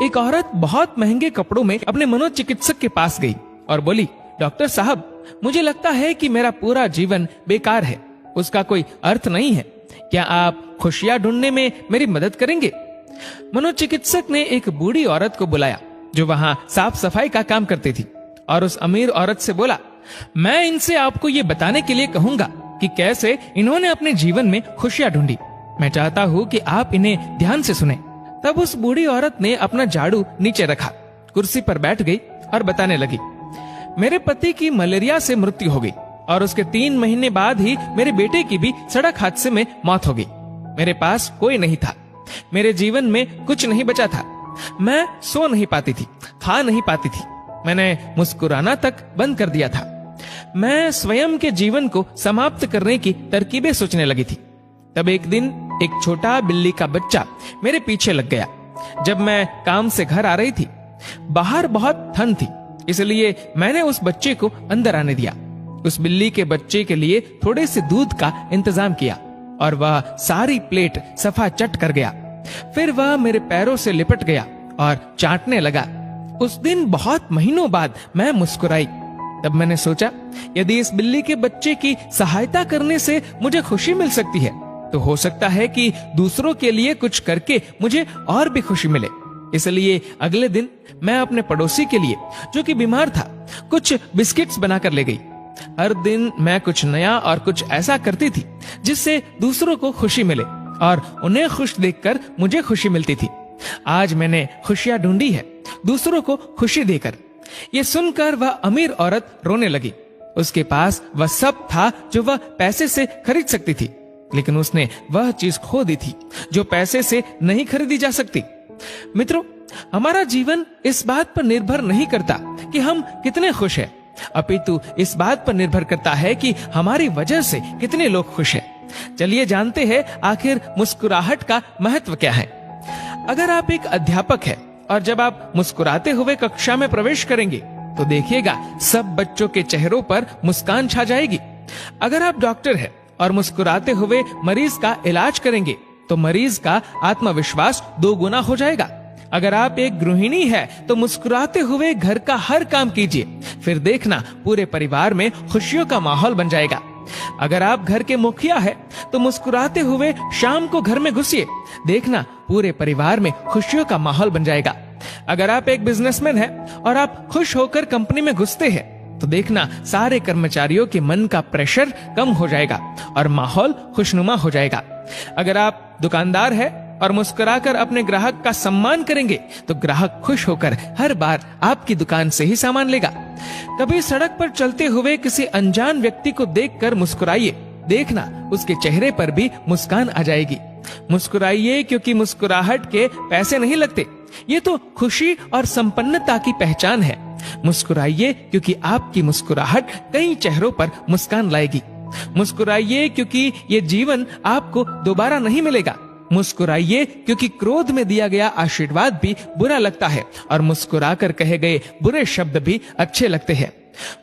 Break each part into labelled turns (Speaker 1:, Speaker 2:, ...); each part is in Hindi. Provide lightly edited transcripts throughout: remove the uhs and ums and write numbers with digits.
Speaker 1: एक औरत बहुत महंगे कपड़ों में अपने मनोचिकित्सक के पास गई और बोली, डॉक्टर साहब, मुझे लगता है कि मेरा पूरा जीवन बेकार है, उसका कोई अर्थ नहीं है। क्या आप खुशियां ढूंढने में मेरी मदद करेंगे? मनोचिकित्सक ने एक बूढ़ी औरत को बुलाया जो वहां साफ सफाई का काम करती थी और उस अमीर औरत से बोला, मैं इनसे आपको ये बताने के लिए कहूंगा कि कैसे इन्होंने अपने जीवन में खुशियां ढूंढी। मैं चाहता हूँ कि आप इन्हें ध्यान से सुने। तब उस बूढ़ी औरत ने अपना झाड़ू नीचे रखा, कुर्सी पर बैठ गई और बताने लगी, मेरे पति की मलेरिया से मृत्यु हो गई और उसके 3 महीने बाद ही मेरे बेटे की भी सड़क हादसे में मौत हो गई। मेरे पास कोई नहीं था, मेरे जीवन में कुछ नहीं बचा था। मैं सो नहीं पाती थी, खा नहीं पाती थी, मैंने मुस्कुराना तक बंद कर दिया था। मैं स्वयं के जीवन को समाप्त करने की तरकीबें सोचने लगी थी। तब एक दिन एक छोटा बिल्ली का बच्चा मेरे पीछे लग गया। जब मैं काम से घर आ रही थी, बाहर बहुत ठंड थी, इसलिए मैंने उस बच्चे को अंदर आने दिया। उस बिल्ली के बच्चे के लिए थोड़े से दूध का इंतजाम किया और वह सारी प्लेट सफा चट कर गया। फिर वह मेरे पैरों से लिपट गया और चाटने लगा। उस दिन बहुत महीनों बाद मैं मुस्कुराई। तब मैंने सोचा, यदि इस बिल्ली के बच्चे की सहायता करने से मुझे खुशी मिल सकती है, तो हो सकता है कि दूसरों के लिए कुछ करके मुझे और भी खुशी मिले। इसलिए अगले दिन मैं अपने पड़ोसी के लिए, जो कि बीमार था, कुछ बिस्किट्स बनाकर ले गई। हर दिन मैं कुछ नया और कुछ ऐसा करती थी जिससे दूसरों को खुशी मिले और उन्हें खुश देखकर मुझे खुशी मिलती थी। आज मैंने खुशियां ढूंढी है, दूसरों को खुशी देकर। ये सुनकर वह अमीर औरत रोने लगी। उसके पास वह सब था जो वह पैसे से खरीद सकती थी, लेकिन उसने वह चीज खो दी थी जो पैसे से नहीं खरीदी जा सकती। मित्रों, हमारा जीवन इस बात पर निर्भर नहीं करता कि हम कितने खुश हैं, अपितु इस बात पर निर्भर करता है कि हमारी वजह से कितने लोग खुश हैं। चलिए जानते हैं आखिर मुस्कुराहट का महत्व क्या है। अगर आप एक अध्यापक हैं और जब आप मुस्कुराते हुए कक्षा में प्रवेश करेंगे तो देखिएगा सब बच्चों के चेहरों पर मुस्कान छा जाएगी। अगर आप डॉक्टर हैं और मुस्कुराते हुए मरीज का इलाज करेंगे तो मरीज का आत्मविश्वास 2 गुना हो जाएगा। अगर आप एक गृहिणी है तो मुस्कुराते हुए घर का हर काम कीजिए, फिर देखना पूरे परिवार में खुशियों का माहौल बन जाएगा। अगर आप घर के मुखिया है तो मुस्कुराते हुए शाम को घर में घुसिए, देखना पूरे परिवार में खुशियों का माहौल बन जाएगा। अगर आप एक बिजनेसमैन है और आप खुश होकर कंपनी में घुसते हैं तो देखना सारे कर्मचारियों के मन का प्रेशर कम हो जाएगा और माहौल खुशनुमा हो जाएगा। अगर आप दुकानदार है और मुस्कुराकर अपने ग्राहक का सम्मान करेंगे तो ग्राहक खुश होकर हर बार आपकी दुकान से ही सामान लेगा। कभी सड़क पर चलते हुए किसी अनजान व्यक्ति को देखकर मुस्कुराइए, देखना उसके चेहरे पर भी मुस्कान आ जाएगी। मुस्कुराइए क्योंकि मुस्कुराहट के पैसे नहीं लगते, ये तो खुशी और संपन्नता की पहचान है। मुस्कुराइए क्योंकि आपकी मुस्कुराहट कई चेहरों पर मुस्कान लाएगी। मुस्कुराइए क्योंकि ये जीवन आपको दोबारा नहीं मिलेगा। मुस्कुराइए क्योंकि क्रोध में दिया गया आशीर्वाद भी बुरा लगता है और मुस्कुराकर कहे गए बुरे शब्द भी अच्छे लगते हैं।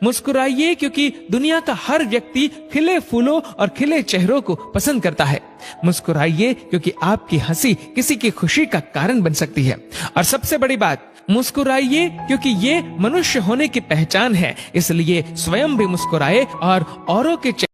Speaker 1: मुस्कुराइए क्योंकि दुनिया का हर व्यक्ति खिले फूलों और खिले चेहरों को पसंद करता है। मुस्कुराइए क्योंकि आपकी हंसी किसी की खुशी का कारण बन सकती है। और सबसे बड़ी बात, मुस्कुराइए क्योंकि ये मनुष्य होने की पहचान है, इसलिए स्वयं भी मुस्कुराए और औरों के